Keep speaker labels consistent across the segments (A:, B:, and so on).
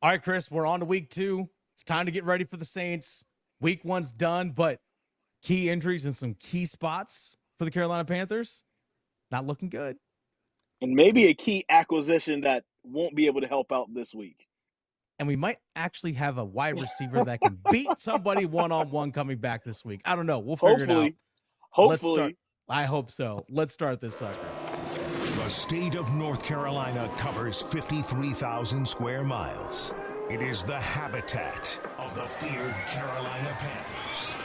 A: All right, Chris, we're on to week 2. It's time to get ready for the Saints. Week 1's done, but key injuries in some key spots for the Carolina Panthers. Not looking good.
B: And maybe a key acquisition that won't be able to help out this week.
A: And we might actually have a wide receiver that can beat somebody one-on-one coming back this week. I don't know. We'll figure it out. Let's start. I hope so. Let's start this sucker.
C: The state of North Carolina covers 53,000 square miles. It is the habitat of the feared Carolina Panthers.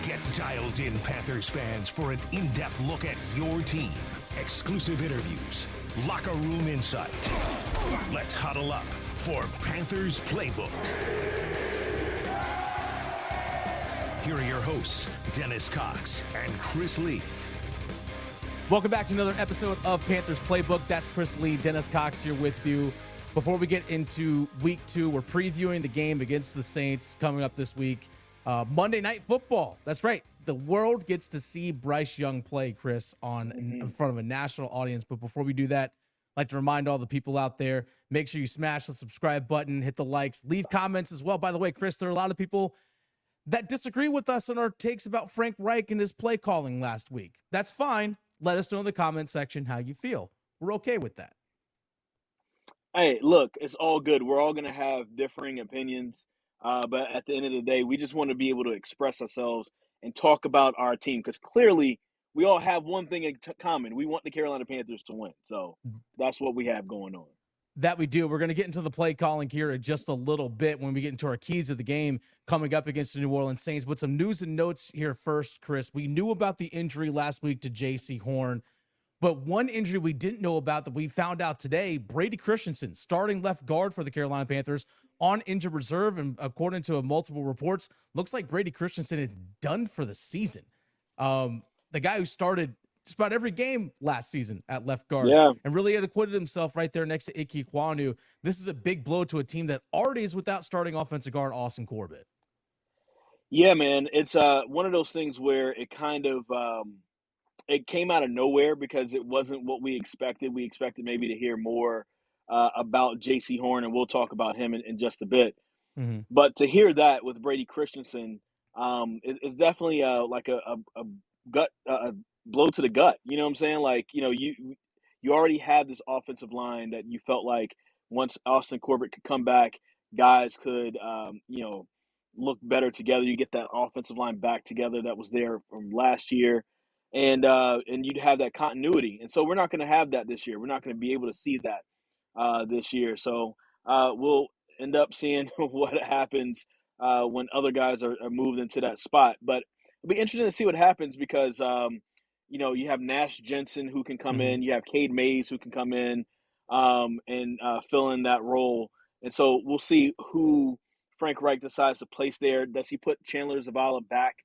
C: Get dialed in, Panthers fans, for an in-depth look at your team, exclusive interviews, locker room insight. Let's huddle up for Panthers Playbook. Here are your hosts, Dennis Cox and Chris Lea.
A: Welcome back to another episode of Panthers Playbook. That's Chris Lea, Dennis Cox here with you. Before we get into week 2, we're previewing the game against the Saints coming up this week. Monday Night Football. That's right. The world gets to see Bryce Young play, Chris, in front of a national audience. But before we do that, I'd like to remind all the people out there, make sure you smash the subscribe button, hit the likes, leave comments as well. By the way, Chris, there are a lot of people that disagree with us on our takes about Frank Reich and his play calling last week. That's fine. Let us know in the comment section how you feel. We're okay with that.
B: Hey, look, it's all good. We're all going to have differing opinions. But at the end of the day, we just want to be able to express ourselves and talk about our team because clearly we all have one thing in common. We want the Carolina Panthers to win. So that's what we have going on.
A: That we do. We're going to get into the play calling here in just a little bit when we get into our keys of the game coming up against the New Orleans Saints. But some news and notes here first, Chris. We knew about the injury last week to Jaycee Horn, but one injury we didn't know about that we found out today, Brady Christensen, starting left guard for the Carolina Panthers on injured reserve. And according to multiple reports, looks like Brady Christensen is done for the season. The guy who started just about every game last season at left guard and really had acquitted himself right there next to Ike Ekwonu. This is a big blow to a team that already is without starting offensive guard Austin Corbett.
B: Yeah, man. It's one of those things where it kind of it came out of nowhere because it wasn't what we expected. We expected maybe to hear more about Jaycee Horn, and we'll talk about him in just a bit.
A: Mm-hmm.
B: But to hear that with Brady Christensen is definitely like a gut blow to the gut. You know what I'm saying? Like, you already had this offensive line that you felt like once Austin Corbett could come back, guys could, look better together. You get that offensive line back together that was there from last year, and you'd have that continuity. And so we're not going to have that this year. We're not going to be able to see that this year. So we'll end up seeing what happens when other guys are moved into that spot. But it'll be interesting to see what happens because you have Nash Jensen who can come in, you have Cade Mays who can come in and fill in that role. And so we'll see who Frank Reich decides to place there. Does he put Chandler Zavala back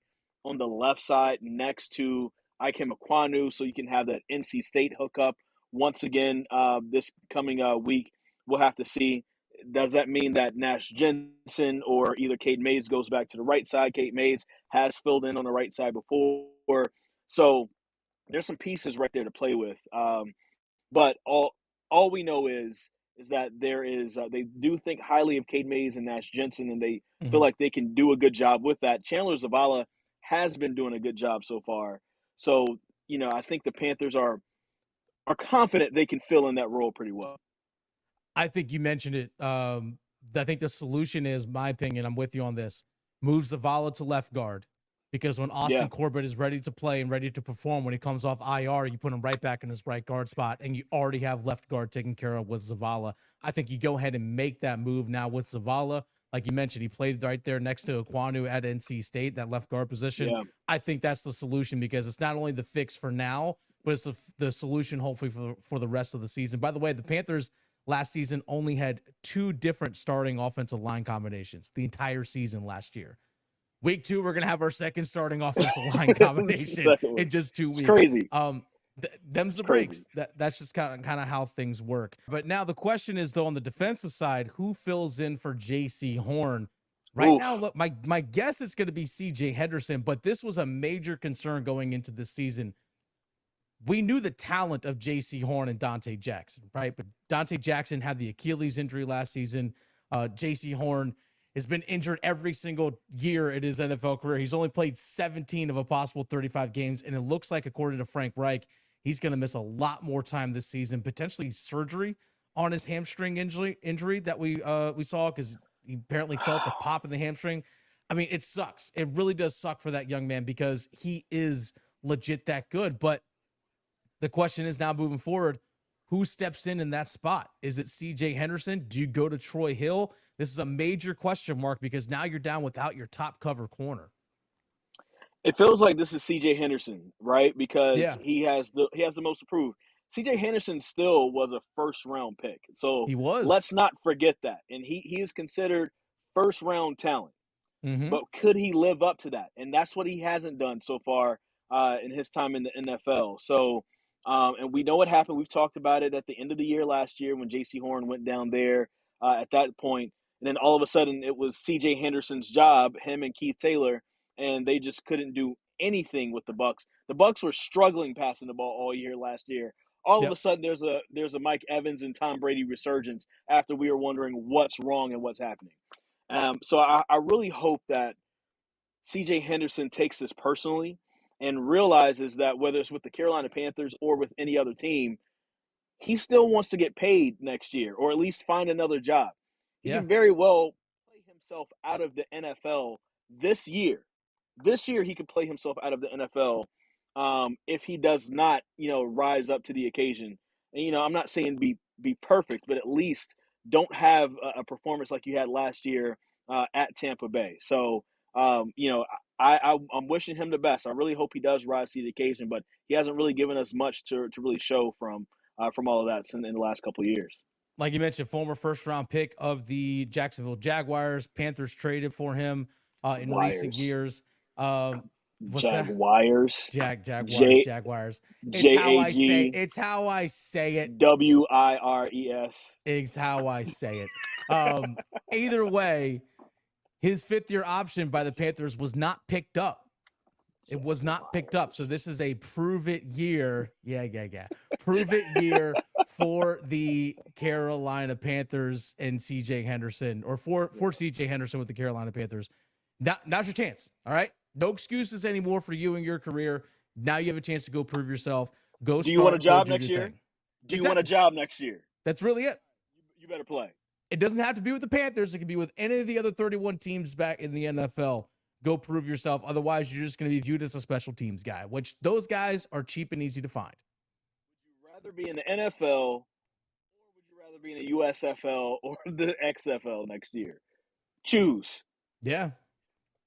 B: on the left side next to Ike Ekwonu so you can have that NC State hookup once again this coming week? We'll have to see. Does that mean that Nash Jensen or either Cade Mays goes back to the right side? Cade Mays has filled in on the right side before. So there's some pieces right there to play with. But all we know is that there is they do think highly of Cade Mays and Nash Jensen, and they feel like they can do a good job with that. Chandler Zavala has been doing a good job so far. So, I think the Panthers are confident they can fill in that role pretty well.
A: I think you mentioned it. I think the solution is, my opinion, I'm with you on this, move Zavala to left guard. Because when Austin Corbett is ready to play and ready to perform, when he comes off IR, you put him right back in his right guard spot, and you already have left guard taken care of with Zavala. I think you go ahead and make that move now with Zavala. Like you mentioned, he played right there next to Ekwonu at NC State, that left guard position.
B: Yeah.
A: I think that's the solution because it's not only the fix for now, but it's the solution hopefully for the rest of the season. By the way, the Panthers last season only had 2 different starting offensive line combinations the entire season last year. Week 2, we're going to have our second starting offensive line combination in just 2 weeks.
B: It's crazy.
A: Them's the breaks. That's just kind of how things work. But now the question is, though, on the defensive side, who fills in for Jaycee Horn? Right now, look, my guess is going to be CJ Henderson, but this was a major concern going into this season. we knew the talent of Jaycee Horn and Dante Jackson, right? But Dante Jackson had the Achilles injury last season. Jaycee Horn has been injured every single year in his NFL career. He's only played 17 of a possible 35 games, and it looks like, according to Frank Reich, he's going to miss a lot more time this season, potentially surgery on his hamstring injury that we saw, because he apparently felt the pop in the hamstring. I mean, it sucks. It really does suck for that young man because he is legit that good. But the question is now moving forward, who steps in that spot? Is it CJ Henderson? Do you go to Troy Hill? This is a major question mark because now you're down without your top cover corner.
B: It feels like this is CJ Henderson, right? Because
A: Yeah.
B: he has the most to prove. CJ Henderson still was a first round pick. So
A: He was.
B: let's not forget that. And he is considered first round talent.
A: Mm-hmm.
B: But could he live up to that? And that's what he hasn't done so far in his time in the NFL. So, and we know what happened. We've talked about it at the end of the year last year when Jaycee Horn went down there at that point. And then all of a sudden it was CJ Henderson's job, him and Keith Taylor, and they just couldn't do anything with the Bucs. The Bucs were struggling passing the ball all year last year. All of a sudden there's a Mike Evans and Tom Brady resurgence after we were wondering what's wrong and what's happening. So I really hope that CJ Henderson takes this personally and realizes that whether it's with the Carolina Panthers or with any other team, he still wants to get paid next year or at least find another job. He can very well play himself out of the NFL this year. This year he could play himself out of the NFL if he does not, rise up to the occasion. And, I'm not saying be perfect, but at least don't have a performance like you had last year at Tampa Bay. So, I'm wishing him the best. I really hope he does rise to the occasion, but he hasn't really given us much to really show from all of that in the last couple of years.
A: Like you mentioned, former first-round pick of the Jacksonville Jaguars. Panthers traded for him in recent years. What's
B: Jaguars.
A: that? Jaguars. It's how I say it. It's how I say it.
B: WIRES.
A: It's how I say it. Either way, his fifth-year option by the Panthers was not picked up. It was not picked up. So this is a prove-it year. Yeah. Prove-it year for the Carolina Panthers and CJ Henderson, or for CJ Henderson with the Carolina Panthers. Now's your chance, all right? No excuses anymore for you and your career. Now you have a chance to go prove yourself. Do
B: you want a job next year? Do you want a job next year?
A: That's really it.
B: You better play.
A: It doesn't have to be with the Panthers. It can be with any of the other 31 teams back in the NFL. Go prove yourself. Otherwise, you're just going to be viewed as a special teams guy, which those guys are cheap and easy to find.
B: Would you rather be in the NFL, or would you rather be in the USFL or the XFL next year? Choose.
A: Yeah.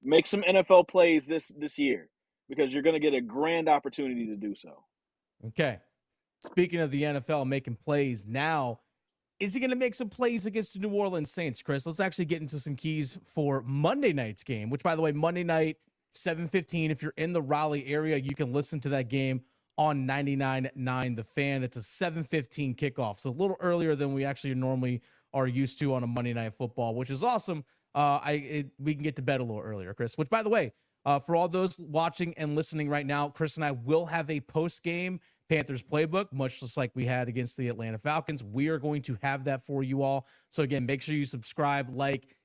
B: Make some NFL plays this year because you're going to get a grand opportunity to do so.
A: Okay. Speaking of the NFL making plays now, is he going to make some plays against the New Orleans Saints, Chris? Let's actually get into some keys for Monday night's game, which, by the way, Monday night, 7:15. If you're in the Raleigh area, you can listen to that game on 99.9 The Fan. It's a 7:15 kickoff, so a little earlier than we actually normally are used to on a Monday Night Football, which is awesome. We can get to bed a little earlier, Chris, which, by the way, for all those watching and listening right now, Chris and I will have a post-game Panthers playbook, much just like we had against the Atlanta Falcons. We are going to have that for you all. So again, make sure you subscribe,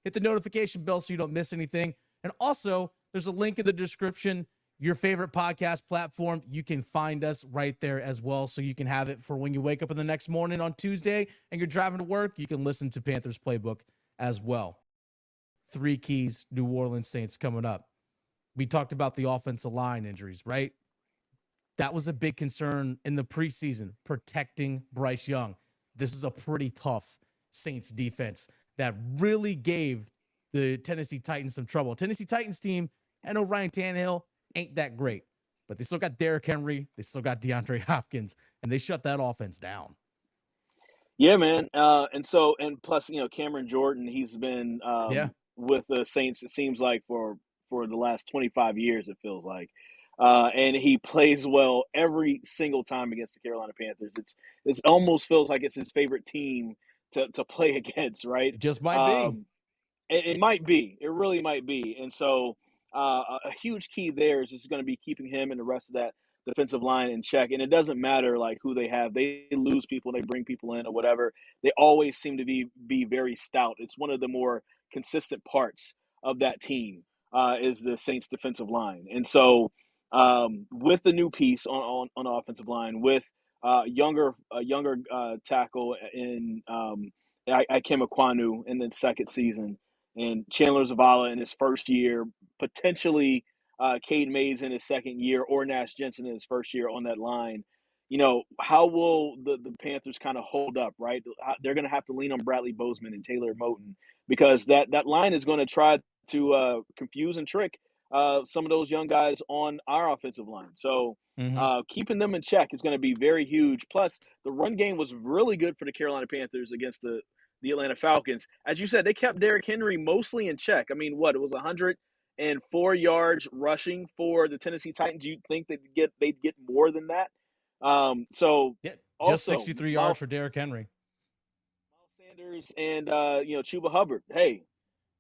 A: hit the notification bell so you don't miss anything. And also, there's a link in the description, your favorite podcast platform. You can find us right there as well. So you can have it for when you wake up in the next morning on Tuesday and you're driving to work. You can listen to Panthers playbook as well. 3 keys, New Orleans Saints coming up. We talked about the offensive line injuries, right? That was a big concern in the preseason, protecting Bryce Young. This is a pretty tough Saints defense that really gave the Tennessee Titans some trouble. Tennessee Titans team, I know Ryan Tannehill ain't that great, but they still got Derrick Henry. They still got DeAndre Hopkins, and they shut that offense down.
B: Yeah, man. And plus, Cameron Jordan, he's been with the Saints, it seems like for the last 25 years, it feels like. And he plays well every single time against the Carolina Panthers. It almost feels like it's his favorite team to play against, right?
A: It just might be.
B: It might be. It really might be. And so a huge key there is just going to be keeping him and the rest of defensive line in check. And it doesn't matter like who they have. They lose people, they bring people in or whatever. They always seem to be very stout. It's one of the more consistent parts of that team is the Saints defensive line. And so with the new piece on offensive line, with younger tackle in Ikem Ekwonu in the second season, and Chandler Zavala in his first year, potentially Cade Mays in his second year, or Nash Jensen in his first year on that line. How will the Panthers kind of hold up, right? They're going to have to lean on Bradley Bozeman and Taylor Moton, because that line is going to try to confuse and trick some of those young guys on our offensive line. So keeping them in check is going to be very huge. Plus, the run game was really good for the Carolina Panthers against the Atlanta Falcons. As you said, they kept Derrick Henry mostly in check. I mean, it was 104 yards rushing for the Tennessee Titans. You think they'd get more than that? So
A: yeah,
B: also,
A: just 63 yards for Derrick Henry.
B: Miles Sanders and Chuba Hubbard. Hey,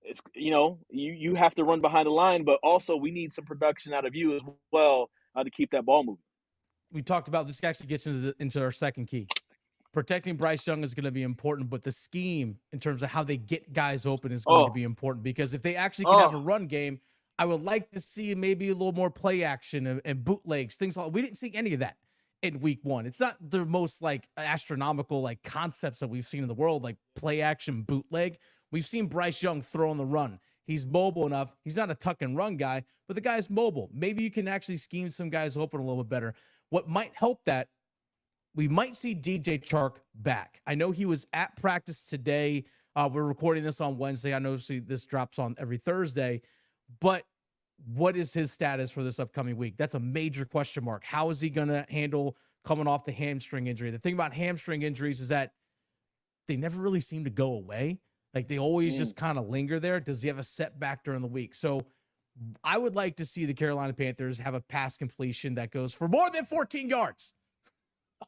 B: it's you have to run behind the line, but also we need some production out of you as well to keep that ball moving.
A: We talked about this. Actually gets into our second key. Protecting Bryce Young is going to be important, but the scheme in terms of how they get guys open is going to be important, because if they actually can have a run game, I would like to see maybe a little more play action and bootlegs, things like we didn't see any of that in week one. It's not the most like astronomical like concepts that we've seen in the world, like play action bootleg. We've seen Bryce Young throw on the run. He's mobile enough. He's not a tuck and run guy, but the guy's mobile. Maybe you can actually scheme some guys open a little bit better. What might help that, we might see DJ Chark back. I know he was at practice today. We're recording this on Wednesday. I know this drops on every Thursday, but what is his status for this upcoming week? That's a major question mark. How is he going to handle coming off the hamstring injury? The thing about hamstring injuries is that they never really seem to go away. Like they always just kind of linger there. Does he have a setback during the week? So I would like to see the Carolina Panthers have a pass completion that goes for more than 14 yards.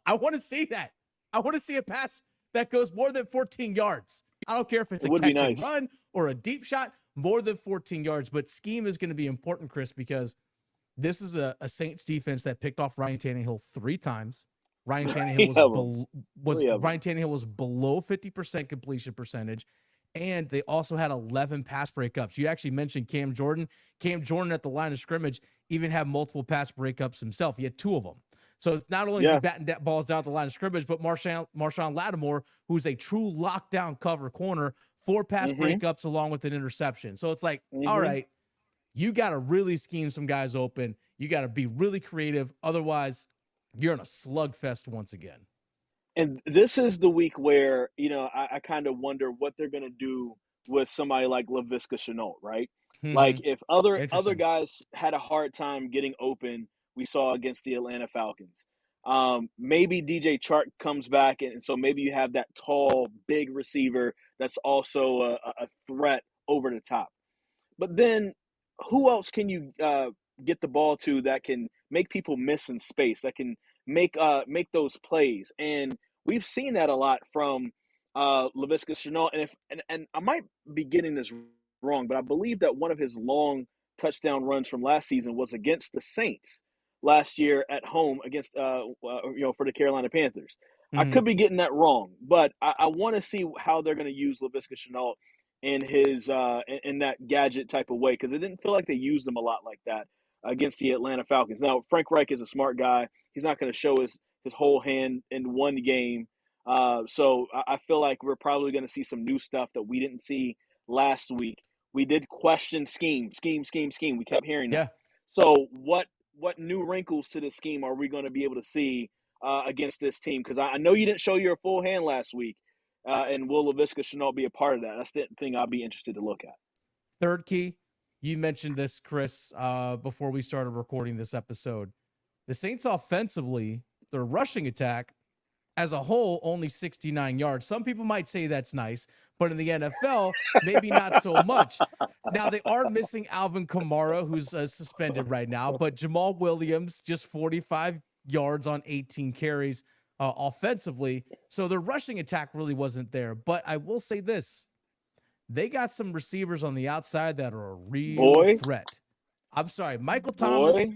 A: I want to see that. I want to see a pass that goes more than 14 yards. I don't care if it's a catch and run or a deep shot, more than 14 yards. But scheme is going to be important, Chris, because this is a Saints defense that picked off Ryan Tannehill 3 times. Ryan Tannehill was below 50% completion percentage, and they also had 11 pass breakups. You actually mentioned Cam Jordan. Cam Jordan at the line of scrimmage even had multiple pass breakups himself. He had 2 of them. So not only is he batting balls down at the line of scrimmage, but Marshawn Lattimore, who's a true lockdown cover corner, 4 pass breakups along with an interception. So it's like, all right, you got to really scheme some guys open. You got to be really creative. Otherwise, you're in a slugfest once again.
B: And this is the week where, I kind of wonder what they're going to do with somebody like Laviska Shenault, right? Like if other guys had a hard time getting open, we saw against the Atlanta Falcons. Maybe DJ Chark comes back, and so maybe you have that tall, big receiver that's also a threat over the top. But then who else can you get the ball to that can make people miss in space, that can make those plays? And we've seen that a lot from Laviska Shenault. And I might be getting this wrong, but I believe that one of his long touchdown runs from last season was against the Saints last year at home against for the Carolina Panthers. I could be getting that wrong, but I want to see how they're going to use Laviska Shenault in his in that gadget type of way, because it didn't feel like they used him a lot like that against the Atlanta Falcons. Now, Frank Reich is a smart guy. He's not going to show his whole hand in one game. So I feel like we're probably going to see some new stuff that we didn't see last week. We did question scheme. We kept hearing that. So what new wrinkles to the scheme are we going to be able to see against this team? Because I know you didn't show your full hand last week. And will Laviska Shenault be a part of that? That's the thing I'll be interested to look at.
A: Third key, you mentioned this, Chris, before we started recording this episode. The Saints offensively, their rushing attack as a whole, only 69 yards. Some people might say that's nice, but in the NFL, maybe not so much. Now, they are missing Alvin Kamara, who's suspended right now, but Jamal Williams, just 45 yards on 18 carries offensively. So their rushing attack really wasn't there. But I will say this. They got some receivers on the outside that are a real threat. I'm sorry, Michael Thomas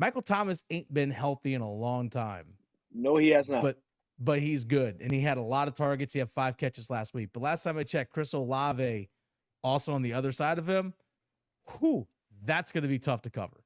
A: Michael Thomas ain't been healthy in a long time.
B: No, he has not.
A: But he's good, and he had a lot of targets. He had 5 catches last week. But last time I checked, Chris Olave also on the other side of him. That's going to be tough to cover.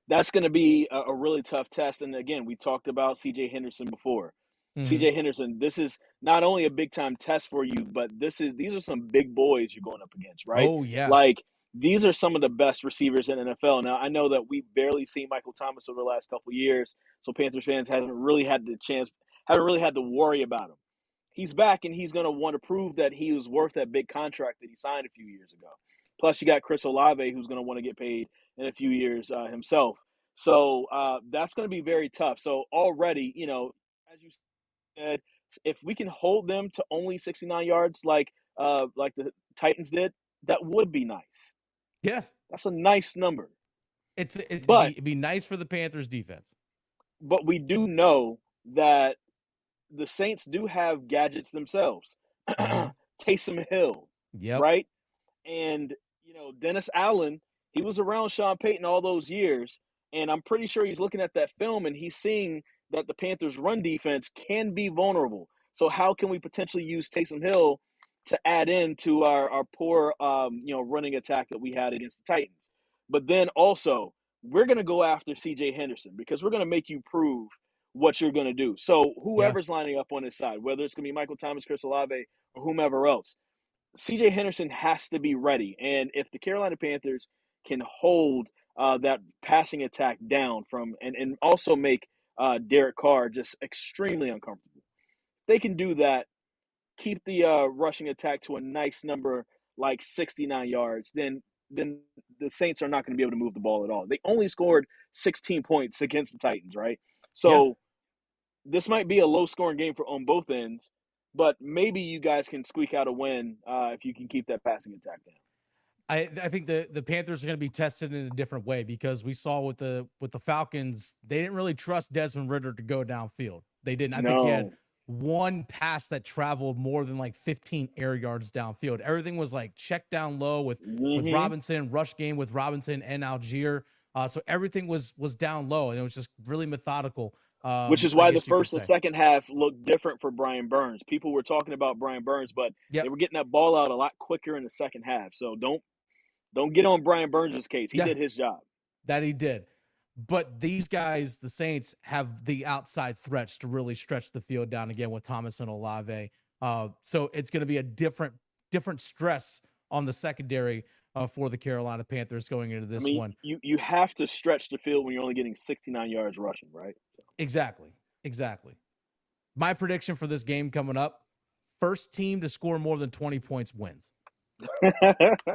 B: That's going to be a really tough test. And again, we talked about CJ Henderson before. CJ Henderson, this is not only a big time test for you, but these are some big boys you're going up against, right?
A: Oh, yeah.
B: Like, these are some of the best receivers in the NFL. Now, I know that we've barely seen Michael Thomas over the last couple of years, so Panthers fans haven't really had to worry about him. He's back, and he's going to want to prove that he was worth that big contract that he signed a few years ago. Plus, you got Chris Olave, who's going to want to get paid in a few years himself. So that's going to be very tough. So already, as you said, if we can hold them to only 69 yards like the Titans did, that would be nice.
A: Yes.
B: That's a nice number.
A: It'd be nice for the Panthers defense.
B: But we do know that the Saints do have gadgets themselves. Taysom Hill, right? And, Dennis Allen, he was around Sean Payton all those years, and I'm pretty sure he's looking at that film and he's seeing that the Panthers' run defense can be vulnerable. So how can we potentially use Taysom Hill to add in to our poor, running attack that we had against the Titans? But then also, we're going to go after CJ Henderson because we're going to make you prove what you're going to do. So whoever's lining up on his side, whether it's going to be Michael Thomas, Chris Olave, or whomever else, CJ Henderson has to be ready. And if the Carolina Panthers can hold that passing attack down and also make Derek Carr just extremely uncomfortable, they can do that, keep the rushing attack to a nice number like 69 yards, then the Saints are not going to be able to move the ball at all. They only scored 16 points against the Titans, right? So this might be a low-scoring game on both ends, but maybe you guys can squeak out a win if you can keep that passing attack down.
A: I think the Panthers are going to be tested in a different way because we saw with the Falcons, they didn't really trust Desmond Ridder to go downfield. They didn't. I think he had one pass that traveled more than like 15 air yards downfield. Everything was like check down low with Robinson, rush game with Robinson and Algier. So everything was down low, and it was just really methodical.
B: Which is why the first and second half looked different for Brian Burns. People were talking about Brian Burns, but they were getting that ball out a lot quicker in the second half. So don't get on Brian Burns' case. He did his job.
A: That he did. But these guys, the Saints, have the outside threats to really stretch the field down again with Thomas and Olave. So it's going to be a different stress on the secondary for the Carolina Panthers going into this one.
B: You have to stretch the field when you're only getting 69 yards rushing, right?
A: Exactly. My prediction for this game coming up, first team to score more than 20 points wins.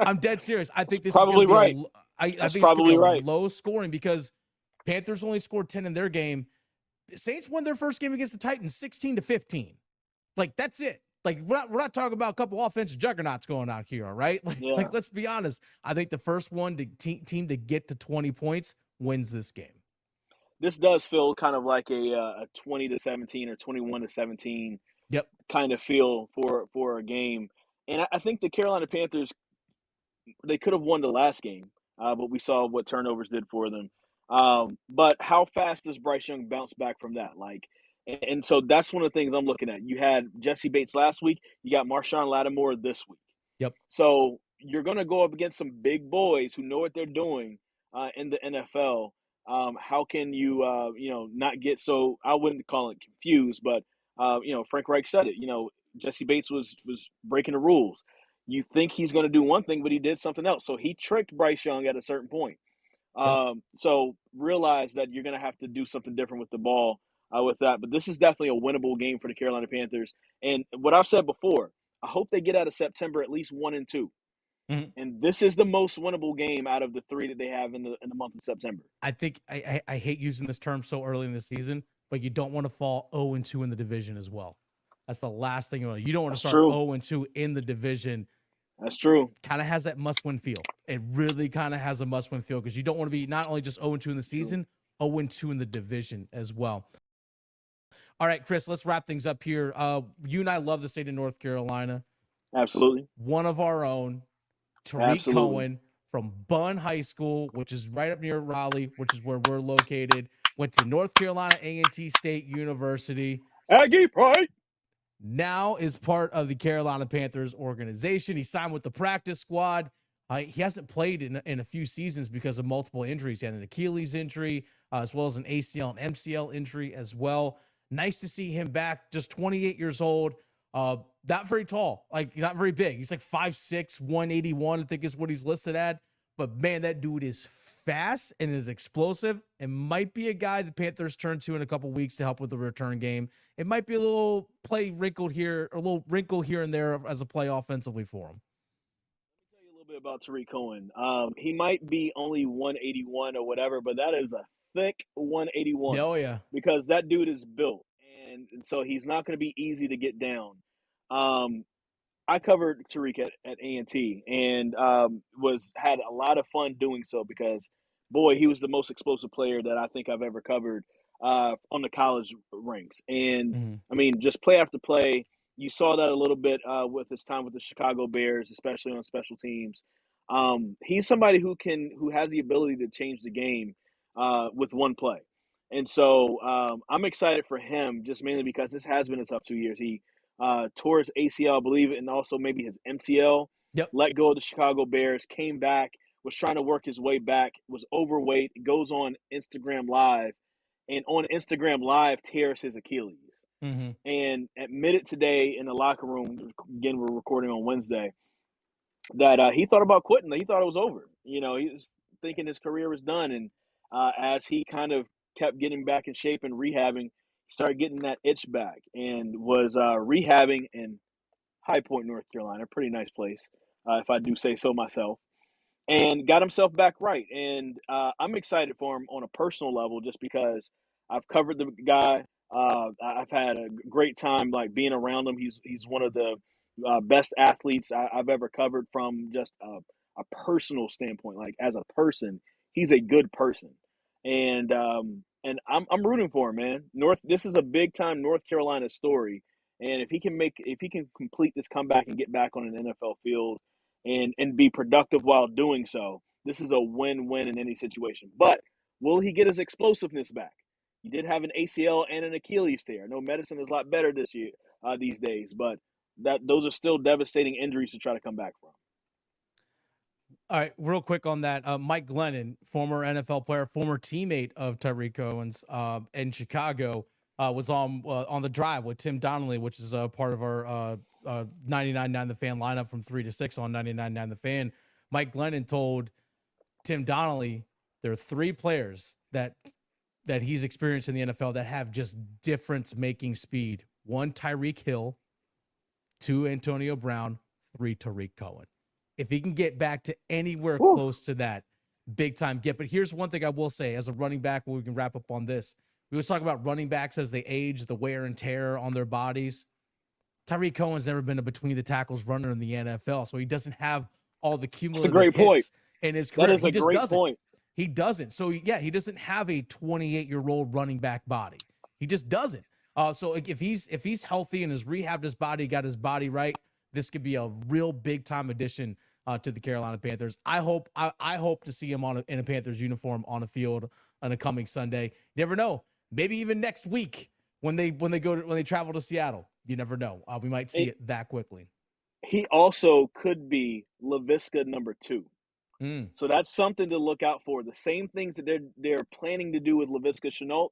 A: I'm dead serious. I think this
B: probably
A: is
B: right.
A: I think it's going to be low scoring because Panthers only scored 10 in their game. The Saints won their first game against the Titans 16-15. Like, that's it. Like, we're not talking about a couple offensive juggernauts going out here, all right? Like let's be honest. I think the first team to get to 20 points wins this game.
B: This does feel kind of like a 20-17 or 21-17 kind of feel for a game. And I think the Carolina Panthers, they could have won the last game, but we saw what turnovers did for them. But how fast does Bryce Young bounce back from that? And so that's one of the things I'm looking at. You had Jesse Bates last week. You got Marshawn Lattimore this week.
A: Yep.
B: So you're going to go up against some big boys who know what they're doing in the NFL. How can you, not get so – I wouldn't call it confused, but, Frank Reich said it. Jesse Bates was breaking the rules. You think he's going to do one thing, but he did something else. So he tricked Bryce Young at a certain point. So realize that you're going to have to do something different with the ball with that. But this is definitely a winnable game for the Carolina Panthers. And what I've said before, I hope they get out of September at least 1-2. And this is the most winnable game out of the 3 that they have in the month of September.
A: I think I hate using this term so early in the season, but you don't want to fall 0-2 in the division as well. That's the last thing you want. You don't want to start 0-2 in the division.
B: That's true.
A: Kind of has that must-win feel. It really kind of has a must-win feel because you don't want to be not only just 0-2 in the season, 0-2 in the division as well. All right, Chris, let's wrap things up here. You and I love the state of North Carolina.
B: Absolutely.
A: One of our own, Tariq Cohen, from Bunn High School, which is right up near Raleigh, which is where we're located. Went to North Carolina A&T State University.
B: Aggie Pride.
A: Now is part of the Carolina Panthers organization. He signed with the practice squad. He hasn't played in a few seasons because of multiple injuries. He had an Achilles injury, as well as an ACL and MCL injury as well. Nice to see him back, just 28 years old. Not very tall, like not very big. He's like 5'6", 181, I think is what he's listed at. But man, that dude is fast and is explosive and might be a guy the Panthers turn to in a couple weeks to help with the return game. It might be a little wrinkle here and there as a play offensively for him.
B: Let me tell you a little bit about Tariq Cohen. He might be only 181 or whatever, but that is a thick 181.
A: Oh yeah,
B: because that dude is built, and so he's not going to be easy to get down. I covered Tariq at A&T and had a lot of fun doing so because, boy, he was the most explosive player that I think I've ever covered on the college ranks. And, I mean, just play after play, you saw that a little bit with his time with the Chicago Bears, especially on special teams. He's somebody who has the ability to change the game with one play. And so I'm excited for him just mainly because this has been a tough 2 years. He tore his ACL, I believe, and also maybe his MCL.
A: Yep.
B: Let go of the Chicago Bears, came back, was trying to work his way back, was overweight, goes on Instagram Live, and on Instagram Live tears his Achilles. And admitted today in the locker room, again, we're recording on Wednesday, that he thought about quitting. He thought it was over. You know, he was thinking his career was done. And as he kind of kept getting back in shape and rehabbing, started getting that itch back and was rehabbing in High Point, North Carolina, pretty nice place, if I do say so myself, and got himself back right. And I'm excited for him on a personal level just because I've covered the guy. I've had a great time like being around him. He's one of the best athletes I've ever covered from just a personal standpoint. Like as a person, he's a good person, and I'm rooting for him, man. This is a big time North Carolina story, and if he can complete this comeback and get back on an NFL field and be productive while doing so, this is a win-win in any situation. But will he get his explosiveness back? He did have an ACL and an Achilles tear. I know medicine is a lot better this year, these days, but those are still devastating injuries to try to come back from.
A: All right, real quick on that. Mike Glennon, former NFL player, former teammate of Tariq Cohen's in Chicago, was on the drive with Tim Donnelly, which is a part of our 99.9 The Fan lineup from 3 to 6 on 99.9 The Fan. Mike Glennon told Tim Donnelly there are 3 players that he's experienced in the NFL that have just difference-making speed. 1, Tyreek Hill. 2, Antonio Brown. 3, Tariq Cohen. If he can get back to anywhere close to that, big time get. But here's one thing I will say as a running back, we can wrap up on this. We was talking about running backs as they age, the wear and tear on their bodies. Tariq Cohen's never been a between the tackles runner in the NFL, so he doesn't have all the cumulative hits in his career.
B: That is a great point.
A: He doesn't. So yeah, he doesn't have a 28-year-old running back body. He just doesn't. So if he's healthy and has rehabbed his body, got his body right, this could be a real big time addition to the Carolina Panthers. I hope to see him in a Panthers uniform on a field on a coming Sunday. You never know. Maybe even next week when they travel to Seattle. You never know. We might see it that quickly.
B: He also could be Laviska number 2. So that's something to look out for. The same things that they're planning to do with Laviska Shenault,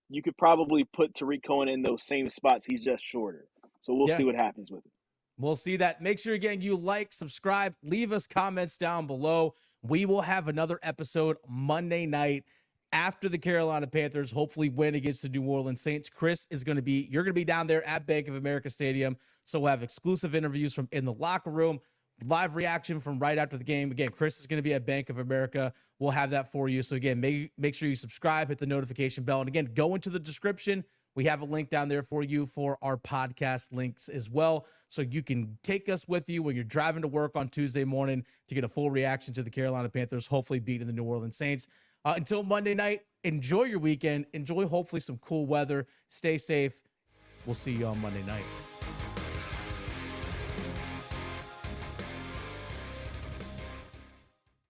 B: you could probably put Tariq Cohen in those same spots. He's just shorter. So we'll see what happens with him.
A: We'll see that. Make sure, again, you like, subscribe, leave us comments down below. We will have another episode Monday night after the Carolina Panthers hopefully win against the New Orleans Saints. Chris you're going to be down there at Bank of America Stadium. So we'll have exclusive interviews from in the locker room, live reaction from right after the game. Again, Chris is going to be at Bank of America. We'll have that for you. So again, make sure you subscribe, hit the notification bell. And again, go into the description. We have a link down there for you for our podcast links as well. So you can take us with you when you're driving to work on Tuesday morning to get a full reaction to the Carolina Panthers, hopefully beating the New Orleans Saints. Until Monday night, enjoy your weekend. Enjoy hopefully some cool weather. Stay safe. We'll see you on Monday night.